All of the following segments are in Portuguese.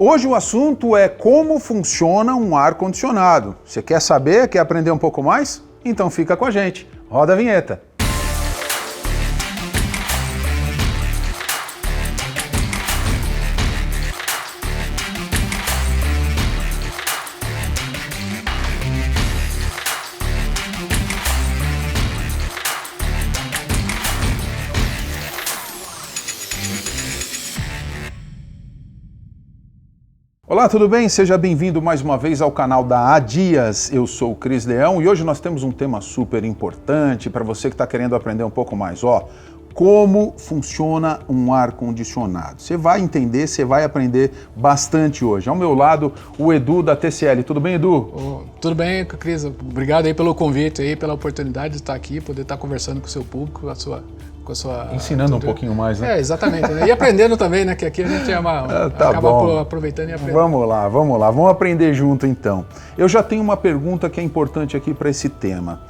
Hoje o assunto é como funciona um ar-condicionado. Você quer saber? Quer aprender um pouco mais? Então fica com a gente. Roda a vinheta. Olá, tudo bem? Seja bem-vindo mais uma vez ao canal da Adias. Eu sou o Cris Leão e hoje nós temos um tema super importante para você que está querendo aprender um pouco mais. Como funciona um ar-condicionado. Você vai entender, você vai aprender bastante hoje. Ao meu lado, o Edu da TCL. Tudo bem, Edu? Tudo bem, Cris. Obrigado aí pelo convite, aí, pela oportunidade de estar aqui, poder estar conversando com o seu público, com a sua ensinando um pouquinho mais, né? Exatamente. Né? E aprendendo também, né? Que aqui a gente acaba aproveitando e aprendendo. Vamos lá. Vamos aprender junto então. Eu já tenho uma pergunta que é importante aqui para esse tema.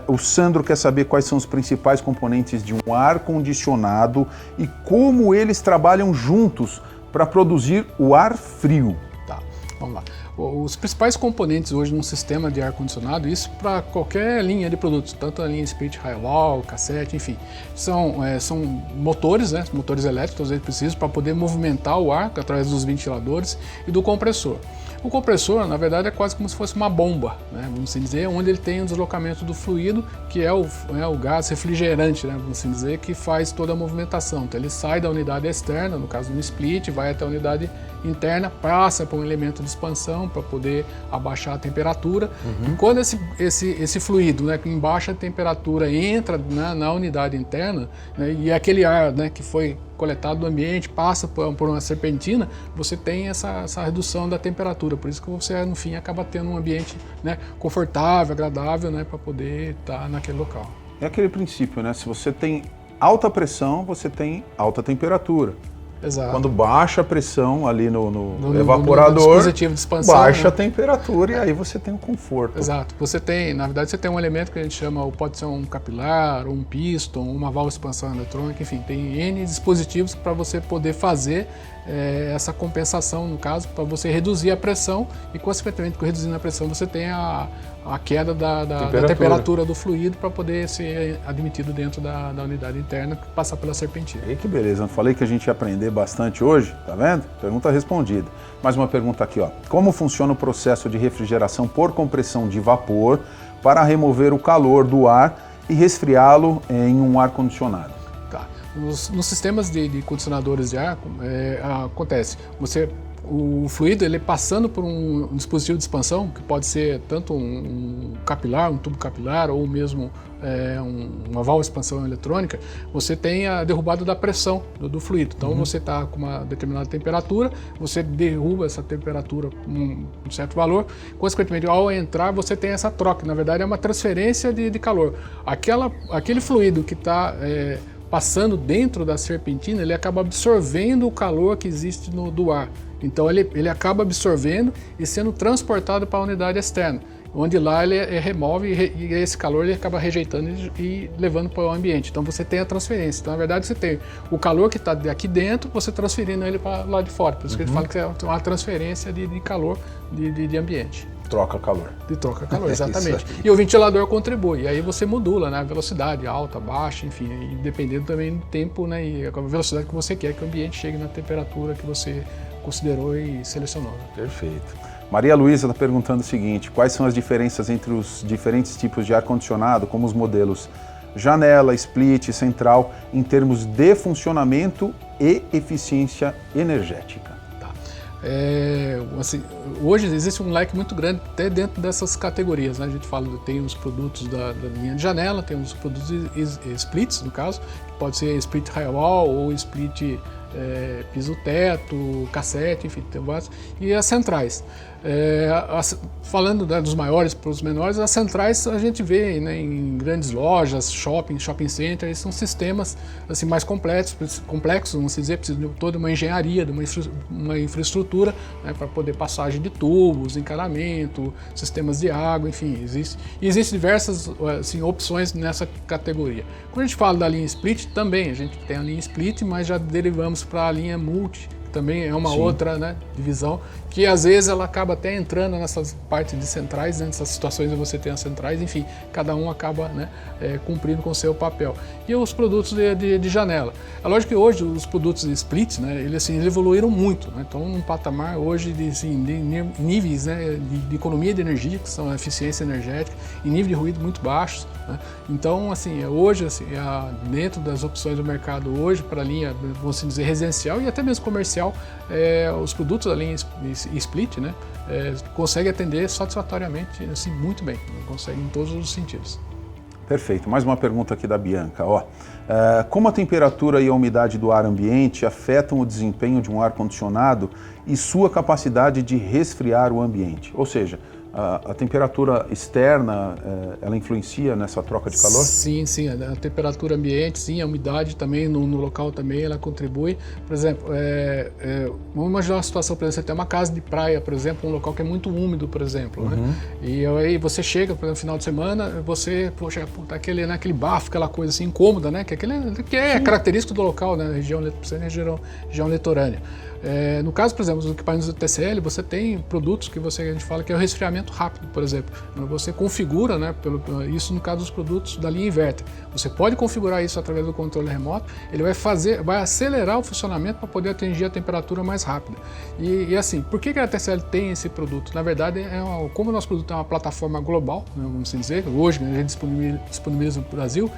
O Sandro quer saber quais são os principais componentes de um ar-condicionado e como eles trabalham juntos para produzir o ar frio. Tá, vamos lá. Os principais componentes hoje num sistema de ar-condicionado, isso para qualquer linha de produtos, tanto a linha Split, Highwall, cassete, enfim, são motores, né, motores elétricos, eles precisam para poder movimentar o ar através dos ventiladores e do compressor. O compressor, na verdade, é quase como se fosse uma bomba, né, vamos assim dizer, onde ele tem o deslocamento do fluido, que é o gás refrigerante, né, vamos assim dizer, que faz toda a movimentação. Então ele sai da unidade externa, no caso do split, vai até a unidade interna, passa para um elemento de expansão para poder abaixar a temperatura. E quando esse fluido, né, em baixa temperatura entra na unidade interna, né, e aquele ar, né, que foi coletado do ambiente passa por uma serpentina, você tem essa redução da temperatura. Por isso que você, no fim, acaba tendo um ambiente, né, confortável, agradável, né, para poder estar naquele local. É aquele princípio, né? Se você tem alta pressão, você tem alta temperatura. Exato. Quando baixa a pressão ali no evaporador, no dispositivo de expansão, baixa, né, a temperatura e aí você tem o conforto. Exato. Na verdade, você tem um elemento que a gente chama, pode ser um capilar, um piston, uma válvula de expansão eletrônica, enfim, tem N dispositivos para você poder fazer essa compensação, no caso, para você reduzir a pressão e, consequentemente, reduzindo a pressão, você tem a queda da temperatura do fluido para poder ser admitido dentro da unidade interna, passar pela serpentina. E que beleza, eu falei que a gente ia aprender bastante hoje, tá vendo? Pergunta respondida. Mais uma pergunta aqui, Como funciona o processo de refrigeração por compressão de vapor para remover o calor do ar e resfriá-lo em um ar-condicionado? Tá. Nos sistemas de condicionadores de ar, acontece, o fluido, ele passando por um dispositivo de expansão, que pode ser tanto um capilar, um tubo capilar, ou mesmo uma válvula de expansão eletrônica, você tem a derrubada da pressão do fluido. Então você está com uma determinada temperatura, você derruba essa temperatura com um certo valor, consequentemente, ao entrar, você tem essa troca. Na verdade, é uma transferência de calor. Aquele fluido que está passando dentro da serpentina, ele acaba absorvendo o calor que existe do ar. Então ele acaba absorvendo e sendo transportado para a unidade externa, onde lá ele remove e esse calor ele acaba rejeitando e levando para o ambiente. Então você tem a transferência. Então, na verdade, você tem o calor que está aqui dentro, você transferindo ele para lá de fora. Por isso que ele fala que é uma transferência de calor de ambiente. Troca calor. De troca calor, exatamente. E o ventilador contribui. E aí você modula, né, a velocidade, alta, baixa, enfim, e dependendo também do tempo, né, e a velocidade que você quer que o ambiente chegue na temperatura que você considerou e selecionou. Perfeito. Maria Luísa está perguntando o seguinte: quais são as diferenças entre os diferentes tipos de ar-condicionado, como os modelos janela, split, central, em termos de funcionamento e eficiência energética? Hoje existe um leque muito grande até dentro dessas categorias, né? A gente fala, tem os produtos da linha de janela, tem os produtos splits, no caso, que pode ser split Highwall ou split piso-teto, cassete, enfim, tem vários, e as centrais. Falando, né, dos maiores para os menores, as centrais a gente vê, né, em grandes lojas, shopping centers, são sistemas assim, mais complexos, vamos dizer, precisa de toda uma engenharia, de uma infraestrutura, né, para poder passagem de tubos, encanamento, sistemas de água, enfim, existem diversas assim, opções nessa categoria. Quando a gente fala da linha split, também a gente tem a linha split, mas já derivamos para a linha multi, também é uma Sim. outra, né, divisão, que às vezes ela acaba até entrando nessas partes de centrais, né, nessas situações onde você tem as centrais, enfim, cada um acaba, né, cumprindo com o seu papel. E os produtos de janela. É lógico que hoje os produtos de split, né, eles evoluíram muito, né, estão num patamar hoje de níveis, né, de economia de energia, que são a eficiência energética, e nível de ruído muito baixos, né. Então, assim, hoje, assim, dentro das opções do mercado hoje para a linha, vamos dizer, residencial e até mesmo comercial, os produtos da linha split, né, conseguem atender satisfatoriamente, assim, muito bem, conseguem em todos os sentidos. Perfeito. Mais uma pergunta aqui da Bianca. Como a temperatura e a umidade do ar ambiente afetam o desempenho de um ar-condicionado e sua capacidade de resfriar o ambiente? Ou seja, a temperatura externa, ela influencia nessa troca de calor? Sim, sim. A temperatura ambiente, sim, a umidade também, no local também, ela contribui. Por exemplo, vamos imaginar uma situação, por exemplo, você tem uma casa de praia, por exemplo, um local que é muito úmido, por exemplo, né? E aí você chega, por exemplo, no final de semana, você, poxa, aquele bafo, aquela coisa assim, incômoda, né? Que é característico do local, né? Região litorânea. No caso, por exemplo, dos equipamentos do TCL, você tem produtos que a gente fala que é o resfriamento rápido, por exemplo. Você configura, né, isso no caso dos produtos da linha inverter. Você pode configurar isso através do controle remoto, ele vai acelerar o funcionamento para poder atingir a temperatura mais rápida. E assim, por que a TCL tem esse produto? Na verdade, como o nosso produto é uma plataforma global, né, vamos dizer, hoje a gente disponibiliza no Brasil,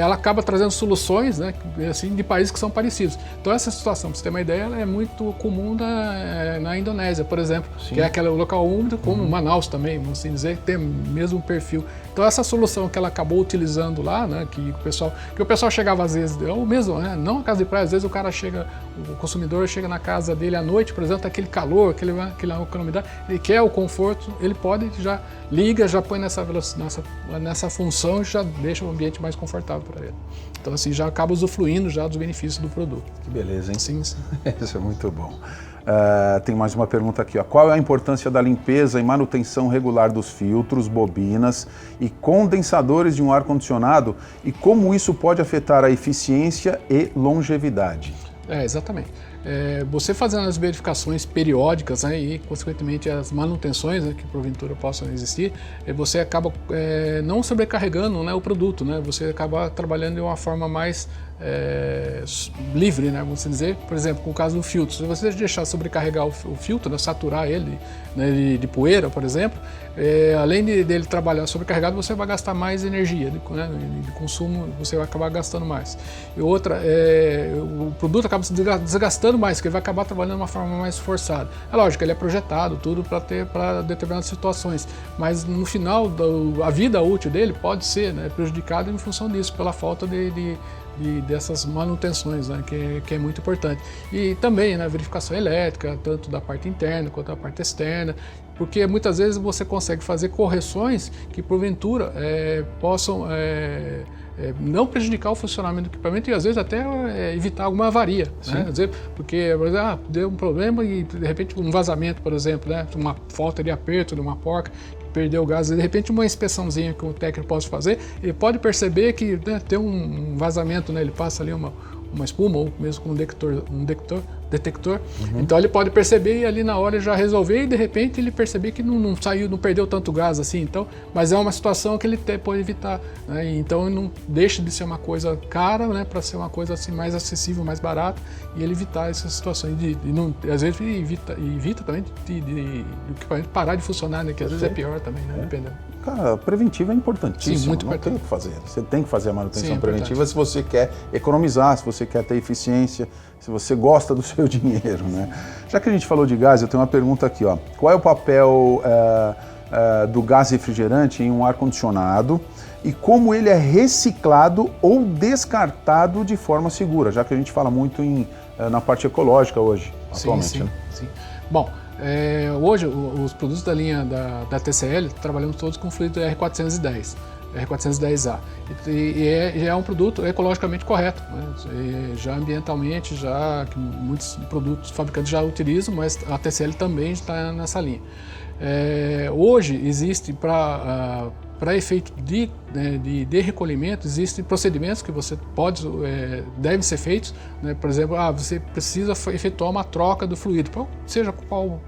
ela acaba trazendo soluções, né, assim, de países que são parecidos. Então essa situação, para você ter uma ideia, ela é muito comum na Indonésia, por exemplo, Sim. que é aquele local úmido, como Manaus também, vamos assim dizer, que tem o mesmo perfil. Então essa solução que ela acabou utilizando lá, né, que o pessoal chegava às vezes, ou mesmo, né, não na casa de praia, às vezes o consumidor chega na casa dele à noite, por exemplo, aquele calor, aquela umidade, ele quer o conforto, ele pode, já liga, já põe nessa função e já deixa o ambiente mais confortável para ele. Então assim, já acaba usufruindo já dos benefícios do produto. Que beleza, hein? Sim, sim. Isso é muito bom. Tem mais uma pergunta aqui. Qual é a importância da limpeza e manutenção regular dos filtros, bobinas e condensadores de um ar-condicionado e como isso pode afetar a eficiência e longevidade? Exatamente. Você fazendo as verificações periódicas, né, e, consequentemente, as manutenções, né, que porventura possam existir, você acaba não sobrecarregando, né, o produto, né, você acaba trabalhando de uma forma mais livre, né, vamos dizer. Por exemplo, com o caso do filtro, se você deixar sobrecarregar o filtro, né, saturar ele, né, de poeira, por exemplo, além dele trabalhar sobrecarregado, você vai gastar mais energia, né, de consumo, você vai acabar gastando mais. E outra, o produto acaba se desgastando mais, porque ele vai acabar trabalhando de uma forma mais forçada. É lógico, ele é projetado tudo para determinadas situações, mas no final, a vida útil dele pode ser, né, prejudicada em função disso, pela falta dessas manutenções, né, que é muito importante. E também, né, verificação elétrica, tanto da parte interna quanto da parte externa, porque muitas vezes você consegue fazer correções que porventura possam não prejudicar o funcionamento do equipamento e às vezes até evitar alguma avaria, né? Às vezes, porque deu um problema e de repente um vazamento, por exemplo, né, uma falta de aperto de uma porca, perdeu o gás, de repente uma inspeçãozinha que o técnico possa fazer, ele pode perceber que, né, tem um vazamento, né, ele passa ali uma espuma ou mesmo com um detector. Então ele pode perceber e ali na hora já resolver e de repente ele perceber que não saiu, não perdeu tanto gás assim, então, mas é uma situação que ele pode evitar, né? Então ele não deixa de ser uma coisa cara, né, para ser uma coisa assim mais acessível, mais barata, e ele evitar essas situações às vezes evita também do equipamento parar de funcionar, né, que às vezes é pior também, né, dependendo. Cara, preventivo é importantíssimo. Sim, muito importante. Tem que fazer. Você tem que fazer a manutenção preventiva se você quer economizar, se você quer ter eficiência, se você gosta do seu dinheiro, né? Já que a gente falou de gás, eu tenho uma pergunta aqui, ó. Qual é o papel do gás refrigerante em um ar-condicionado e como ele é reciclado ou descartado de forma segura, já que a gente fala muito na parte ecológica hoje, atualmente. Sim. Bom, hoje os produtos da linha da TCL trabalhamos todos com fluido R410. R410A. E é um produto ecologicamente correto, né? Já ambientalmente, que muitos produtos fabricantes já utilizam, mas a TCL também está nessa linha. Hoje existe para para efeito de recolhimento, existem procedimentos que você devem ser feitos, né? Por exemplo, você precisa efetuar uma troca do fluido, seja qual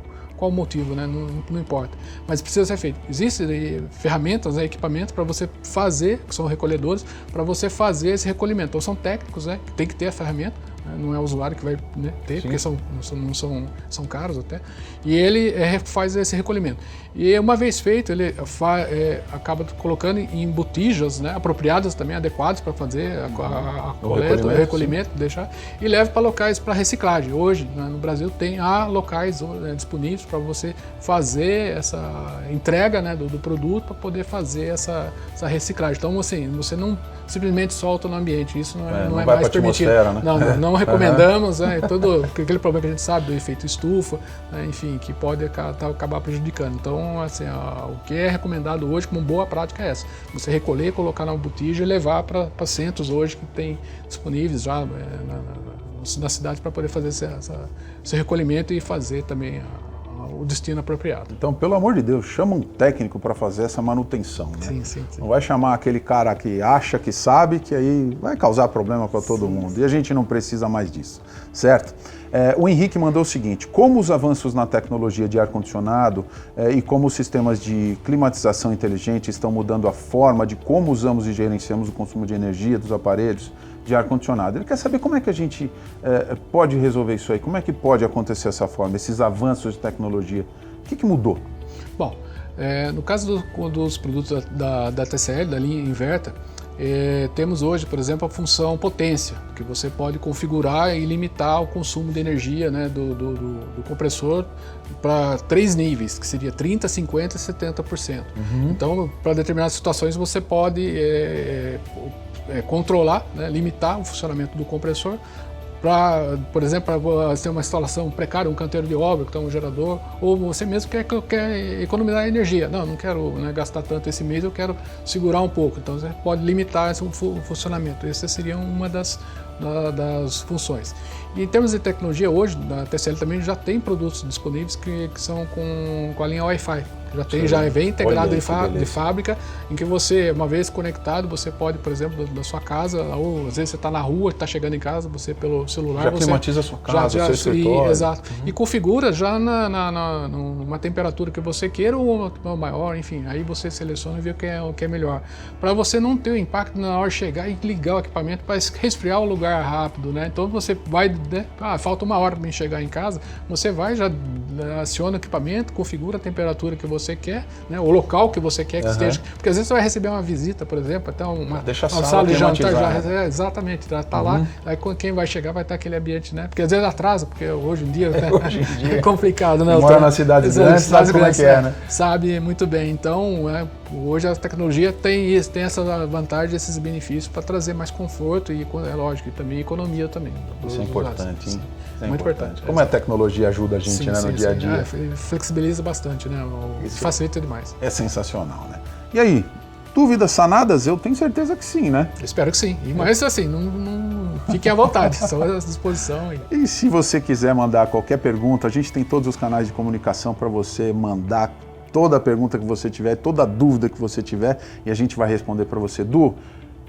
motivo, né? Não importa, mas precisa ser feito. Existem ferramentas, equipamentos para você fazer, que são recolhedores, para você fazer esse recolhimento. Então são técnicos, né? Que tem que ter a ferramenta, né? Não é o usuário que vai, né, ter, porque são caros até, e ele faz esse recolhimento. E uma vez feito, ele acaba colocando em botijas, né, apropriadas também, adequadas para fazer a coleta, o recolhimento, deixar, e leva para locais para reciclagem. Hoje, né, no Brasil, há locais disponíveis para você fazer essa entrega, né, do produto, para poder fazer essa reciclagem. Então, assim, você não simplesmente solta no ambiente, isso não é mais permitido. Né? Não recomendamos, né, todo aquele problema que a gente sabe do efeito estufa, né, enfim, que pode acabar prejudicando. Então, assim, o que é recomendado hoje como boa prática é essa: você recolher, colocar na botija e levar para centros hoje que tem disponíveis já na cidade para poder fazer esse recolhimento e fazer também o destino apropriado. Então, pelo amor de Deus, chama um técnico para fazer essa manutenção, né? Sim. Não vai chamar aquele cara que acha que sabe, que aí vai causar problema para todo mundo. E a gente não precisa mais disso, certo? O Henrique mandou o seguinte: como os avanços na tecnologia de ar-condicionado e como os sistemas de climatização inteligente estão mudando a forma de como usamos e gerenciamos o consumo de energia dos aparelhos de ar-condicionado. Ele quer saber como é que a gente pode resolver isso aí, como é que pode acontecer essa forma, esses avanços de tecnologia. O que mudou? Bom, no caso dos produtos da TCL, da linha Inverter, temos hoje, por exemplo, a função potência, que você pode configurar e limitar o consumo de energia, né, do compressor para 3 níveis, que seria 30%, 50% e 70%. Então, para determinadas situações, você pode controlar, né, limitar o funcionamento do compressor. Por exemplo, para você ter uma instalação precária, um canteiro de obra, que tem um gerador, ou você mesmo quer economizar energia. Não quero, né, gastar tanto esse mês, eu quero segurar um pouco. Então você pode limitar o funcionamento. Essa seria uma das funções. E em termos de tecnologia, hoje, a TCL também já tem produtos disponíveis que são com a linha Wi-Fi. Já vem integrado de fábrica, em que você, uma vez conectado, você pode, por exemplo, da sua casa, ou às vezes você está na rua, está chegando em casa, você pelo celular... Já climatiza a sua casa, o seu escritório. Exato. E configura já numa temperatura que você queira ou maior, enfim, aí você seleciona e vê o que é melhor. Para você não ter o impacto na hora de chegar e ligar o equipamento para resfriar o lugar rápido, né? Então você vai, né? Falta 1 hora para chegar em casa, você vai, já aciona o equipamento, configura a temperatura que você quer, né, o local que você quer que esteja, porque às vezes você vai receber uma visita, por exemplo, até uma sala de jantar, exatamente, já está lá, aí quem vai chegar vai estar aquele ambiente, né, porque às vezes atrasa, porque hoje em dia, né, é complicado, né? Mora na cidade grande, sabe como é que é, né? Sabe muito bem, então hoje a tecnologia tem essa vantagem, esses benefícios para trazer mais conforto e, é lógico, e também economia também. Isso é importante, hein? É muito importante. Como a tecnologia ajuda a gente, né, no dia a dia. Flexibiliza bastante, né? Facilita demais. É sensacional, né? E aí, dúvidas sanadas? Eu tenho certeza que sim, né? Espero que sim. Mas assim, não fiquem à vontade, só à disposição. E se você quiser mandar qualquer pergunta, a gente tem todos os canais de comunicação para você mandar toda a pergunta que você tiver, toda a dúvida que você tiver, e a gente vai responder para você. Du,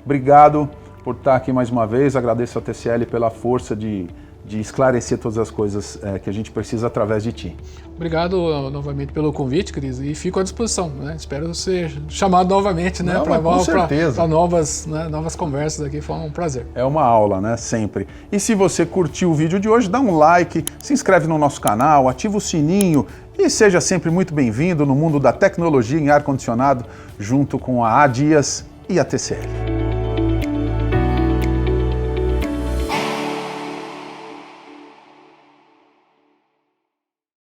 obrigado por estar aqui mais uma vez. Agradeço a TCL pela força de esclarecer todas as coisas que a gente precisa através de ti. Obrigado novamente pelo convite, Cris, e fico à disposição, né? Espero ser chamado novamente, né, para novas conversas aqui, foi um prazer. É uma aula, né, sempre. E se você curtiu o vídeo de hoje, dá um like, se inscreve no nosso canal, ativa o sininho e seja sempre muito bem-vindo no mundo da tecnologia em ar-condicionado, junto com a Dias e a TCL.